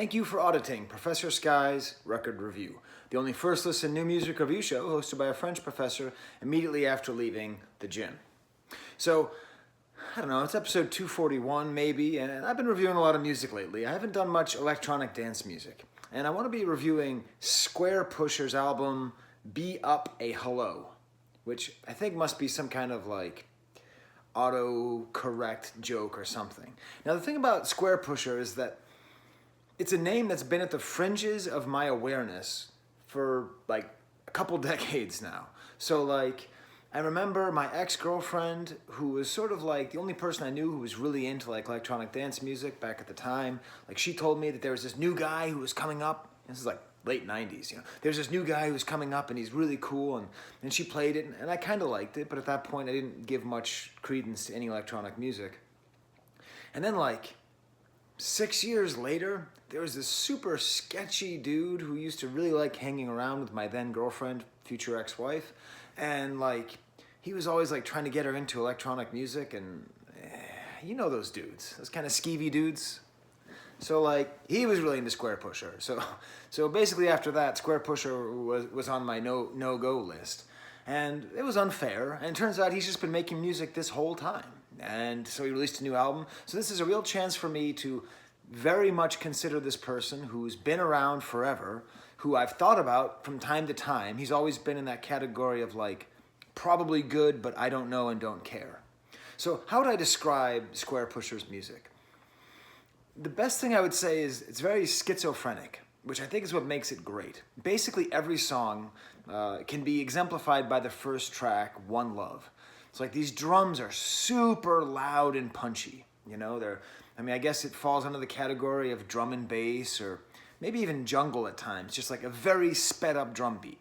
Thank you for auditing Professor Skye's Record Review, the only first listen new music review show hosted by a French professor immediately after leaving the gym. So, I don't know, it's episode 241 maybe, and I've been reviewing a lot of music lately. I haven't done much electronic dance music, and I want to be reviewing Squarepusher's album, Be Up a Hello, which I think must be some kind of like auto-correct joke or something. Now the thing about Squarepusher is that it's a name that's been at the fringes of my awareness for like a couple decades now. So like, I remember my ex-girlfriend, who was sort of like the only person I knew who was really into like electronic dance music back at the time. Like she told me that there was this new guy who was coming up. This is like late 90s, you know. There's this new guy who's coming up and he's really cool, and she played it and I kind of liked it, but at that point I didn't give much credence to any electronic music. And then like 6 years later, there was this super sketchy dude who used to really like hanging around with my then girlfriend, future ex-wife, and like he was always like trying to get her into electronic music, and you know those dudes, those kind of skeevy dudes. So like he was really into Squarepusher. So basically after that, Squarepusher was on my no-go list. And it was unfair, and it turns out he's just been making music this whole time. And so he released a new album. So this is a real chance for me to very much consider this person who's been around forever, who I've thought about from time to time. He's always been in that category of like, probably good, but I don't know and don't care. So how would I describe Squarepusher's music? The best thing I would say is it's very schizophrenic, which I think is what makes it great. Basically every song can be exemplified by the first track, One Love. It's like these drums are super loud and punchy. You know, I guess it falls under the category of drum and bass, or maybe even jungle at times, just like a very sped up drum beat.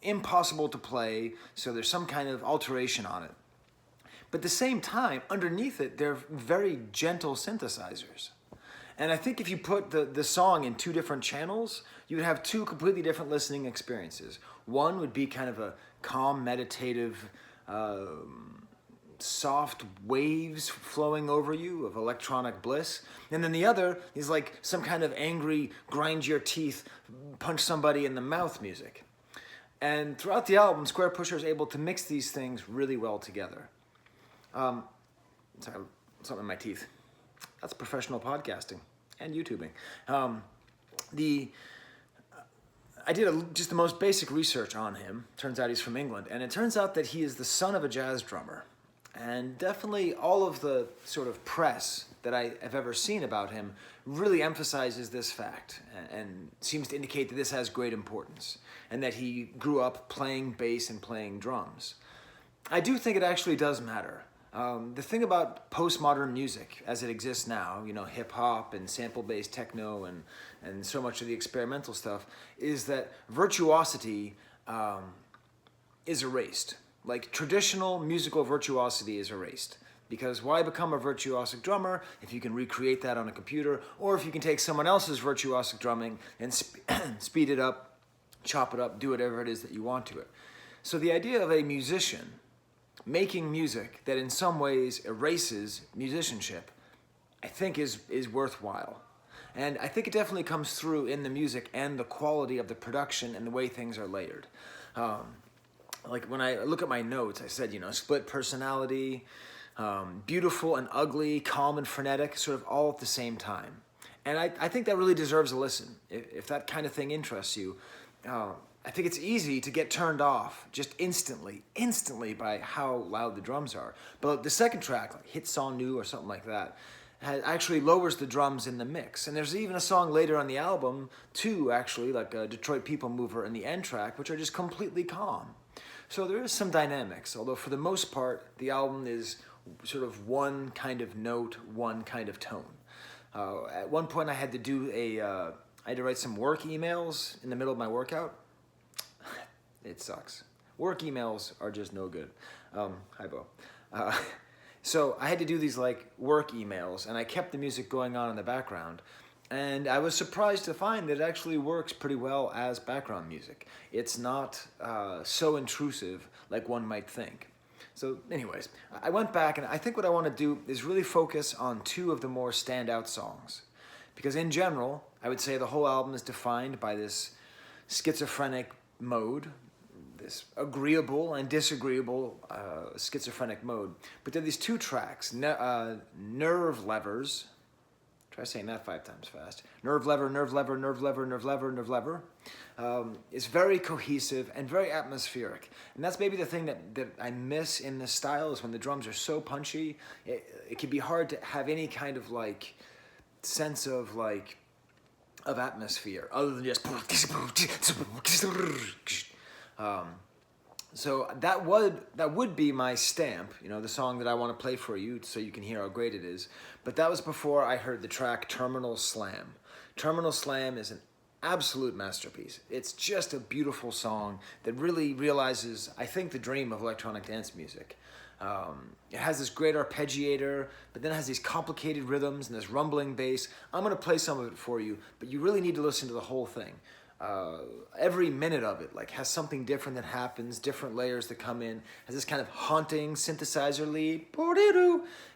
Impossible to play, so there's some kind of alteration on it. But at the same time, underneath it, they're very gentle synthesizers. And I think if you put the song in two different channels, you would have two completely different listening experiences. One would be kind of a calm, meditative, soft waves flowing over you of electronic bliss. And then the other is like some kind of angry, grind your teeth, punch somebody in the mouth music. And throughout the album, Squarepusher is able to mix these things really well together. Sorry, something in my teeth. That's professional podcasting and YouTubing. I did just the most basic research on him. Turns out he's from England. And it turns out that he is the son of a jazz drummer. And definitely all of the sort of press that I have ever seen about him really emphasizes this fact and seems to indicate that this has great importance and that he grew up playing bass and playing drums. I do think it actually does matter. The thing about postmodern music as it exists now, you know, hip-hop and sample-based techno and so much of the experimental stuff, is that virtuosity is erased. Like traditional musical virtuosity is erased. Because why become a virtuosic drummer if you can recreate that on a computer, or if you can take someone else's virtuosic drumming and speed it up, chop it up, do whatever it is that you want to it. So the idea of a musician making music that in some ways erases musicianship, I think is worthwhile. And I think it definitely comes through in the music and the quality of the production and the way things are layered. Like when I look at my notes, I said, you know, split personality, beautiful and ugly, calm and frenetic, sort of all at the same time. And I think that really deserves a listen. If that kind of thing interests you, I think it's easy to get turned off just instantly by how loud the drums are. But the second track, like Hit Song New or something like that, actually lowers the drums in the mix. And there's even a song later on the album, too, actually, like Detroit People Mover in the end track, which are just completely calm. So there is some dynamics, although for the most part, the album is sort of one kind of note, one kind of tone. At one point I had to write some work emails in the middle of my workout. It sucks. Work emails are just no good. Hi, Bo. So I had to do these like work emails, and I kept the music going on in the background. And I was surprised to find that it actually works pretty well as background music. It's not so intrusive like one might think. So anyways, I went back, and I think what I want to do is really focus on two of the more standout songs. Because in general, I would say the whole album is defined by this schizophrenic mode, this agreeable and disagreeable schizophrenic mode. But there are these two tracks, Nerve Levers. Try saying that 5 times fast. Nerve lever, nerve lever, nerve lever, nerve lever, nerve lever. It's very cohesive and very atmospheric. And that's maybe the thing that I miss in this style is when the drums are so punchy, it can be hard to have any kind of like sense of like of atmosphere other than just so that would be my stamp, you know, the song that I want to play for you so you can hear how great it is. But that was before I heard the track Terminal Slam. Terminal Slam is an absolute masterpiece. It's just a beautiful song that really realizes, I think, the dream of electronic dance music. It has this great arpeggiator, but then it has these complicated rhythms and this rumbling bass. I'm going to play some of it for you, but you really need to listen to the whole thing. Every minute of it like has something different that happens, different layers that come in, has this kind of haunting synthesizer lead.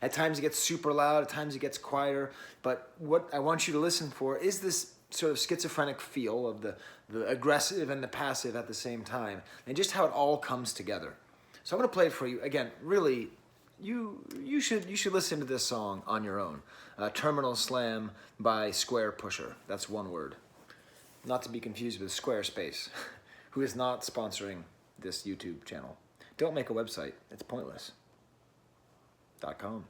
At times it gets super loud, at times it gets quieter, but what I want you to listen for is this sort of schizophrenic feel of the aggressive and the passive at the same time, and just how it all comes together. So I'm going to play it for you. Again, really, you should listen to this song on your own. Terminal Slam by Squarepusher. That's one word. Not to be confused with Squarespace, who is not sponsoring this YouTube channel. Don't make a website. It's pointless. .com.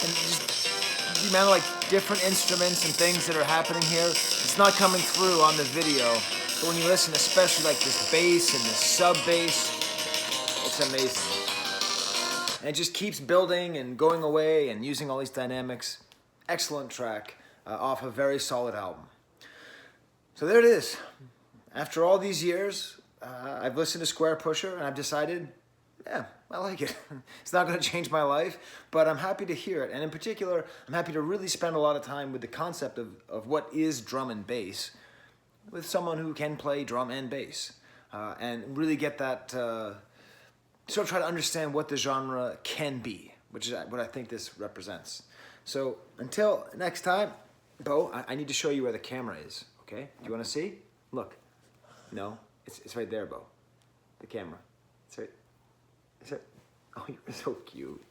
And just the amount of like different instruments and things that are happening here, it's not coming through on the video, but when you listen, especially like this bass and this sub bass, it's amazing. And it just keeps building and going away and using all these dynamics. Excellent track off a very solid album. So there it is. After all these years, I've listened to Squarepusher and I've decided, yeah, I like it. It's not going to change my life, but I'm happy to hear it. And in particular, I'm happy to really spend a lot of time with the concept of what is drum and bass with someone who can play drum and bass and really get that, sort of try to understand what the genre can be, which is what I think this represents. So until next time, Bo, I need to show you where the camera is, okay? Do you want to see? Look. No, it's right there, Bo. The camera. It's right. Is it? Oh, you're so cute.